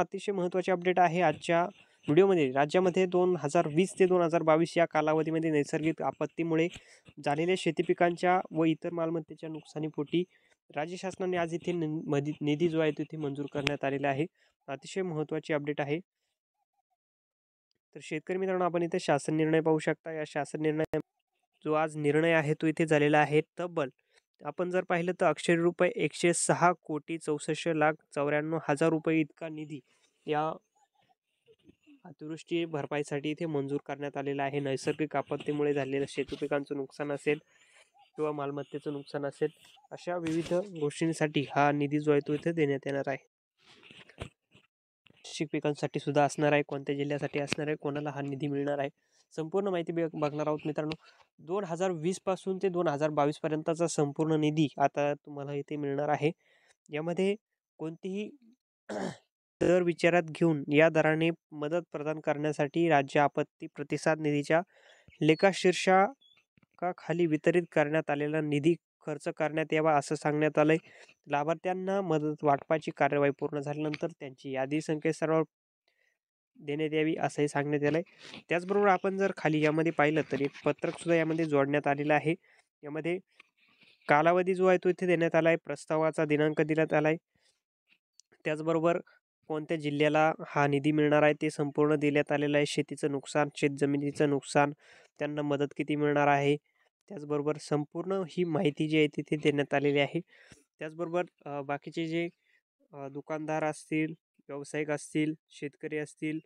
अतिशय महत्त्वाची अपडेट आहे आजच्या व्हिडिओमध्ये. राज्यामध्ये 2020 ते 2022 या कालावधीमध्ये नैसर्गिक आपत्तीमुळे झालेल्या शेती पिकांच्या व इतर मालमत्तेच्या नुकसानीपोटी राज्य शासनाने आज इथे निधी जो आहे तो इथे मंजूर करण्यात आलेला आहे. अतिशय महत्त्वाची अपडेट आहे. तर शेतकरी मित्रांनो, आपण इथे शासन निर्णय पाहू शकता. या शासन निर्णय जो आज निर्णय आहे तो इथे झालेला आहे. तब्बल आपण जर पाहिलं तर अक्षरी रुपये 106,64,94,000 रुपये इतका निधी या अतिवृष्टी भरपाईसाठी इथे मंजूर करण्यात आलेला आहे. नैसर्गिक आपत्तीमुळे झालेल्या शेती पिकांचं नुकसान असेल किंवा मालमत्तेचं नुकसान असेल, अशा विविध गोष्टींसाठी हा निधी जो आहे तो इथे देण्यात येणार आहे. शेती पिकांसाठी सुद्धा असणार आहे, कोणत्या जिल्ह्यासाठी असणार आहे, कोणाला हा निधी मिळणार आहे, संपूर्ण माहिती बघणार आहोत मित्रांनो. 2020 पासून ते 2022 पर्यंतचा संपूर्ण निधी आता तुम्हाला इथे मिळणार आहे. यामध्ये कोणतीही दर विचारात घेऊन या दराने मदत प्रदान करण्यासाठी राज्य आपत्ती प्रतिसाद निधीच्या लेखाशीर्षकाखाली वितरित करण्यात आलेला निधी खर्च करण्यात यावा असं सांगण्यात आलंय. लाभार्थ्यांना मदत वाटपाची कार्यवाही पूर्ण झाल्यानंतर त्यांची यादी संकेतस्थळावर देण्यात यावी असंही सांगण्यात आलंय. त्याचबरोबर आपण जर खाली यामध्ये पाहिलं तर एक पत्रक सुद्धा यामध्ये जोडण्यात आलेलं आहे. यामध्ये कालावधी जो आहे तो इथे देण्यात आला आहे, प्रस्तावाचा दिनांक देण्यात आला आहे, त्याचबरोबर कोणत्या जिल्ह्याला हा निधी मिळणार आहे ते संपूर्ण देण्यात आलेलं आहे. शेतीचं नुकसान, शेतजमिनीचं नुकसान, त्यांना मदत किती मिळणार आहे, त्याचबरोबर संपूर्ण ही माहिती जी आहे तिथे देण्यात आलेली आहे. त्याचबरोबर बाकीचे जे दुकानदार असतील, व्यावसायिक असतील, शेतकरी असतील,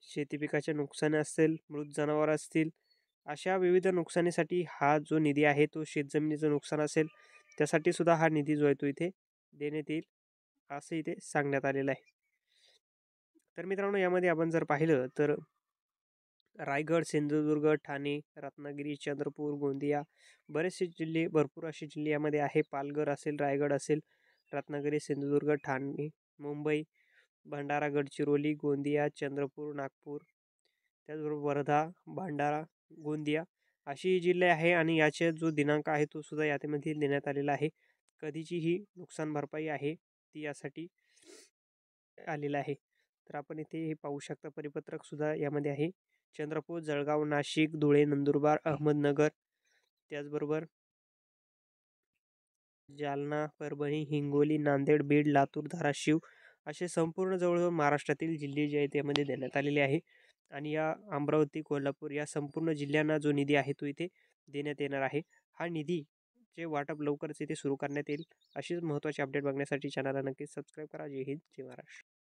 शेती पिकाचे नुकसान असेल, मृत जनावर असतील, अशा विविध नुकसानीसाठी हा जो निधी आहे तो शेतजमिनीचं नुकसान असेल त्यासाठी सुद्धा हा निधी जो आहे तो इथे देण्यात येईल असं इथे सांगण्यात आलेलं आहे. तर मित्रांनो, यामध्ये आपण जर पाहिलं तर रायगड, सिंधुदुर्ग, ठाणे, रत्नागिरी, चंद्रपूर, गोंदिया, बरेचसे जिल्हे, भरपूर असे जिल्हे यामध्ये आहे. पालघर असेल, रायगड असेल, रत्नागिरी, सिंधुदुर्ग, ठाणे, मुंबई, भंडारा, गडचिरोली, गोंदिया, चंद्रपूर, नागपूर, त्याचबरोबर वर्धा, भंडारा, गोंदिया अशी जिल्हे आहे आणि याचा जो दिनांक आहे तो सुद्धा यामध्ये देण्यात आलेला आहे. कधीची ही नुकसान भरपाई आहे ती यासाठी आलेला आहे. तर आपण इथे हे पाहू शकता, परिपत्रक सुद्धा यामध्ये आहे. चंद्रपूर, जळगाव, नाशिक, धुळे, नंदुरबार, अहमदनगर, त्याचबरोबर जालना, परभणी, हिंगोली, नांदेड, बीड, लातूर, धाराशिव असे संपूर्ण जवळजवळ महाराष्ट्रातील जिल्हे जे आहेत यामध्ये देण्यात आलेले आहे. आणि या अमरावती, कोल्हापूर या संपूर्ण जिल्ह्यांना जो निधी आहे तो इथे देण्यात येणार आहे. हा निधी चे वाटप लवकरच इथे सुरू करण्यात येईल. अशीच महत्त्वाची अपडेट बघण्यासाठी चॅनलला नक्कीच सबस्क्राईब करा. जय हिंद, जय महाराष्ट्र.